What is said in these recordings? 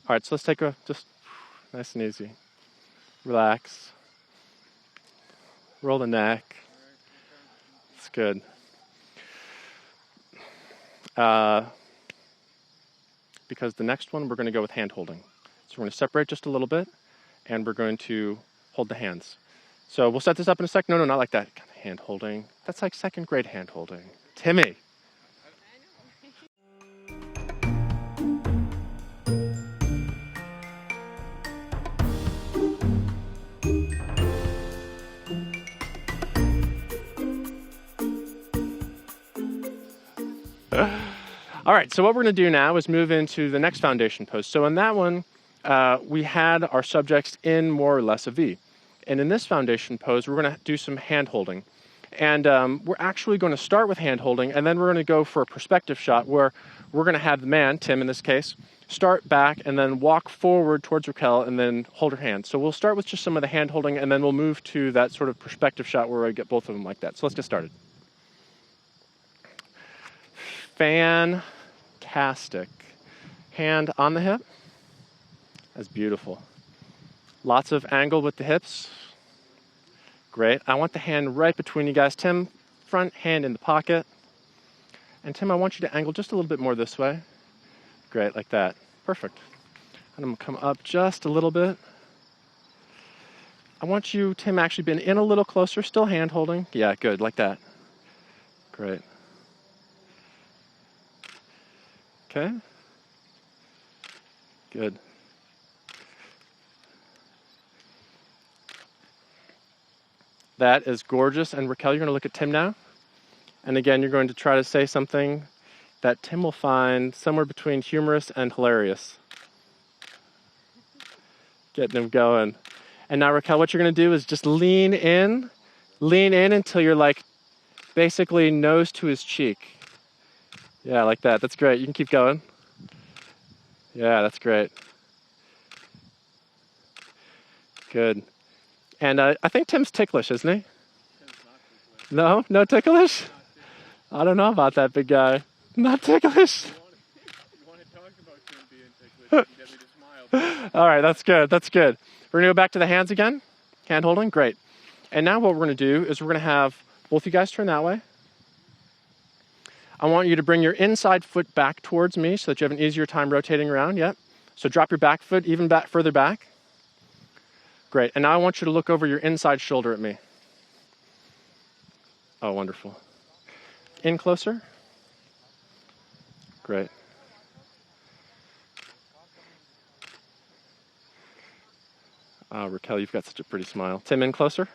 All right, so let's take a, just nice and easy. Relax. Roll the neck. It's good. Because the next one, we're going to go with hand holding. So we're going to separate just a little bit, and we're going to hold the hands. So we'll set this up in a sec. No, not like that. Hand holding. That's like second grade hand holding. Timmy. All right, so what we're going to do now is move into the next foundation pose. So in that one, we had our subjects in more or less a V. And in this foundation pose, we're going to do some hand holding. And we're actually going to start with hand holding, and then we're going to go for a perspective shot where we're going to have the man, Tim in this case, start back and then walk forward towards Raquel and then hold her hand. So we'll start with just some of the hand holding, and then we'll move to that sort of perspective shot where I get both of them like that. So let's get started. Fantastic. Hand on the hip. That's beautiful. Lots of angle with the hips. Great. I want the hand right between you guys. Tim, front hand in the pocket. And Tim, I want you to angle just a little bit more this way. Great, like that. Perfect. And I'm going to come up just a little bit. I want you, Tim, actually been in a little closer, still hand holding. Yeah, good, like that. Great. Okay. Good. That is gorgeous. And Raquel, you're going to look at Tim now. And again, you're going to try to say something that Tim will find somewhere between humorous and hilarious. Getting him going. And now, Raquel, what you're going to do is just lean in until you're like basically nose to his cheek. Yeah, like that. That's great. You can keep going. Yeah, that's great. Good. And I think Tim's ticklish, isn't he? No? No ticklish? I don't know about that big guy. Not ticklish. You want to talk about Tim being ticklish, you can get me to smile. All right, that's good. That's good. We're going to go back to the hands again. Hand holding. Great. And now what we're going to do is we're going to have both you guys turn that way. I want you to bring your inside foot back towards me so that you have an easier time rotating around. Yep. So drop your back foot even back further back. Great. And now I want you to look over your inside shoulder at me. Oh, wonderful. In closer. Great. Raquel, you've got such a pretty smile. Tim, in closer.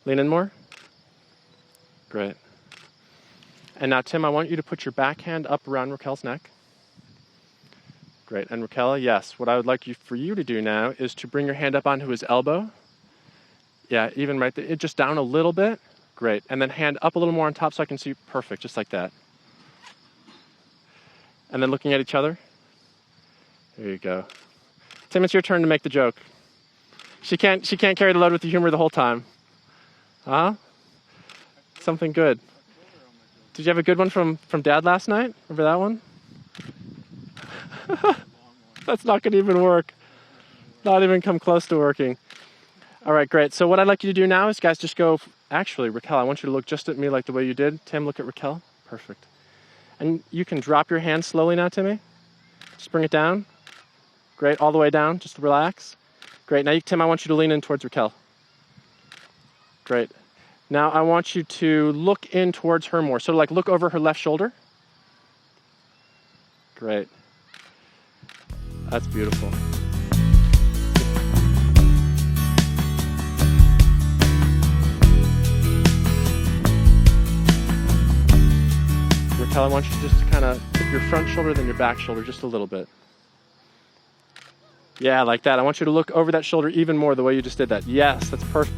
Lean in more. Great. And now, Tim, I want you to put your backhand up around Raquel's neck. Great. And Raquel, yes, what I would like for you to do now is to bring your hand up onto his elbow. Yeah, even right there. Just down a little bit. Great. And then hand up a little more on top so I can see. Perfect. Just like that. And then looking at each other. There you go. Tim, it's your turn to make the joke. She can't carry the load with the humor the whole time. Huh? Something good. Did you have a good one from Dad last night? Remember that one? That's not going to even work. Not even come close to working. All right, great. So what I'd like you to do now is, guys, just go. Actually, Raquel, I want you to look just at me like the way you did. Tim, look at Raquel. Perfect. And you can drop your hand slowly now, Timmy. Just bring it down. Great, all the way down. Just relax. Great. Now, Tim, I want you to lean in towards Raquel. Great. Now, I want you to look in towards her more. So, like, look over her left shoulder. Great. That's beautiful. Raquel, I want you to just kind of tip your front shoulder, then your back shoulder just a little bit. Yeah, like that. I want you to look over that shoulder even more the way you just did that. Yes, that's perfect.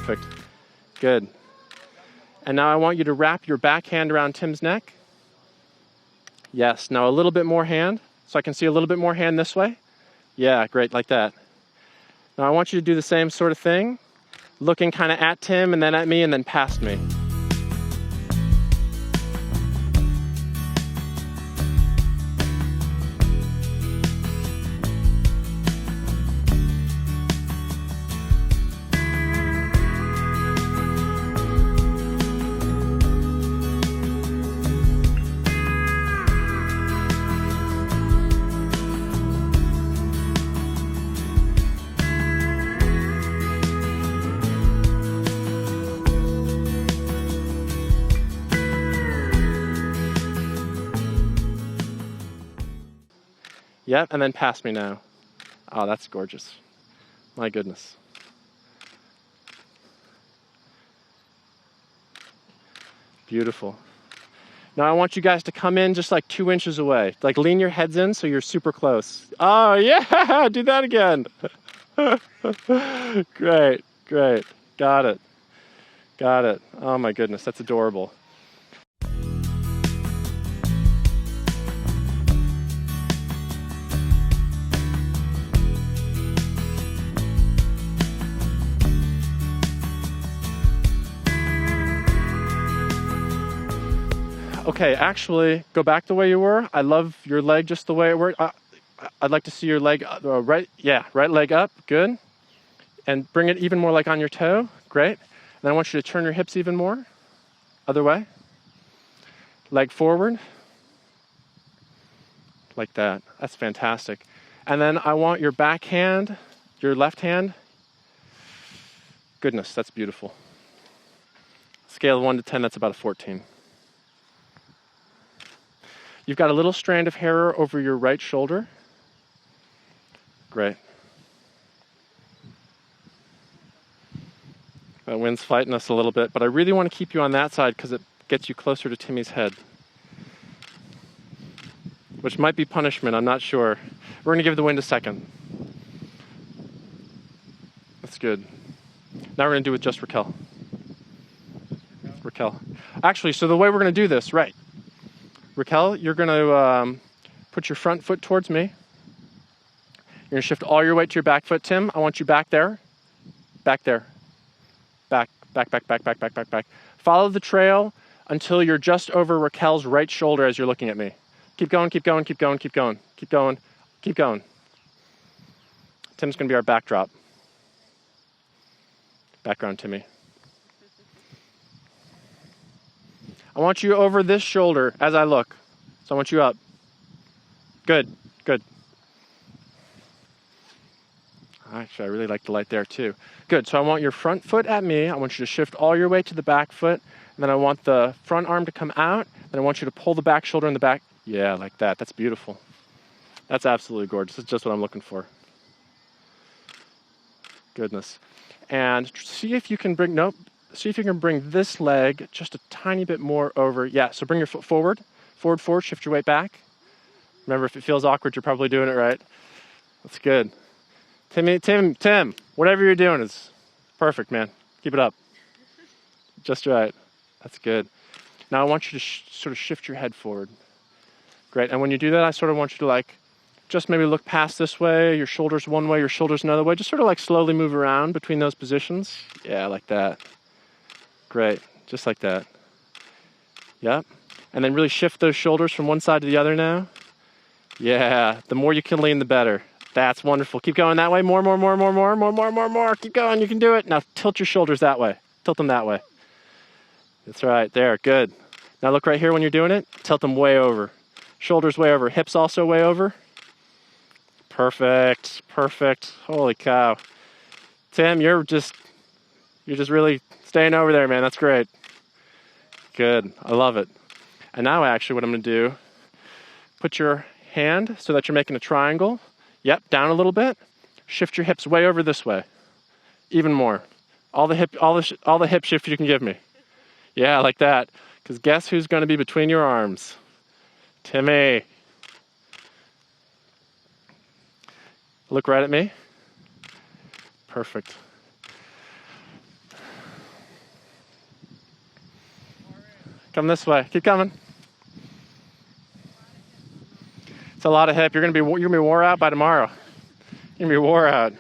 Perfect. Good. And now I want you to wrap your back hand around Tim's neck. Yes. Now a little bit more hand. So I can see a little bit more hand this way. Yeah, great, like that. Now I want you to do the same sort of thing, looking kind of at Tim and then at me and then past me. Yep, and then past me now. Oh, that's gorgeous. My goodness. Beautiful. Now I want you guys to come in just like 2 inches away. Like lean your heads in so you're super close. Oh yeah, do that again. Great, great. Got it. Got it. Oh my goodness, that's adorable. Okay, actually, go back the way you were. I love your leg just the way it worked. I'd like to see your leg, right leg up, good. And bring it even more like on your toe, great. And then I want you to turn your hips even more, other way. Leg forward, like that, that's fantastic. And then I want your back hand, your left hand. Goodness, that's beautiful. Scale of 1 to 10, that's about a 14. You've got a little strand of hair over your right shoulder. Great. That wind's fighting us a little bit, but I really want to keep you on that side because it gets you closer to Timmy's head. Which might be punishment, I'm not sure. We're gonna give the wind a second. That's good. Now we're gonna do it with just Raquel. Raquel. Actually, so the way we're gonna do this, right. Raquel, you're going to put your front foot towards me. You're going to shift all your weight to your back foot. Tim, I want you back there. Back there. Back, back, back, back, back, back, back, back. Follow the trail until you're just over Raquel's right shoulder as you're looking at me. Keep going, keep going, keep going, keep going, keep going, keep going. Tim's going to be our backdrop. Background, Timmy. I want you over this shoulder as I look. So I want you up. Good, good. Actually, I really like the light there too. Good, so I want your front foot at me. I want you to shift all your weight to the back foot. And then I want the front arm to come out. Then I want you to pull the back shoulder in the back. Yeah, like that. That's beautiful. That's absolutely gorgeous. That's just what I'm looking for. Goodness. And see if you can bring, nope. See if you can bring this leg just a tiny bit more over. Yeah, so bring your foot forward. Forward, forward, shift your weight back. Remember, if it feels awkward, you're probably doing it right. That's good. Tim, whatever you're doing is perfect, man. Keep it up. Just right. That's good. Now I want you to sort of shift your head forward. Great, and when you do that, I sort of want you to like, just maybe look past this way, your shoulders one way, your shoulders another way. Just sort of like slowly move around between those positions. Yeah, like that. Great, just like that. Yep. And then really shift those shoulders from one side to the other now. Yeah, the more you can lean, the better. That's wonderful. Keep going that way. More. Keep going, you can do it. Now tilt your shoulders that way. Tilt them that way. That's right, there, good. Now look right here when you're doing it. Tilt them way over. Shoulders way over, hips also way over. Perfect, perfect. Holy cow. Tim, you're just really staying over there, man. That's great. Good. I love it. And now actually what I'm going to do, put your hand so that you're making a triangle. Yep, down a little bit. Shift your hips way over this way. Even more. All the hip shift you can give me. Yeah, like that. Because guess who's going to be between your arms? Timmy. Look right at me. Perfect. Come this way. Keep coming. It's a lot of hip. You're gonna be wore out by tomorrow. You're gonna be wore out.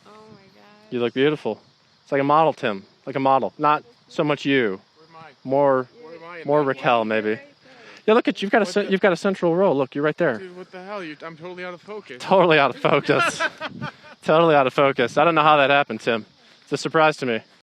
Oh my You look beautiful. It's like a model, Tim. Like a model. Not so much you. Where am I? More Where am I in more that Raquel, light? maybe. Yeah, look at you. You've got a central role. Look, you're right there. Dude, what the hell? I'm totally out of focus. Totally out of focus. Totally out of focus. I don't know how that happened, Tim. It's a surprise to me.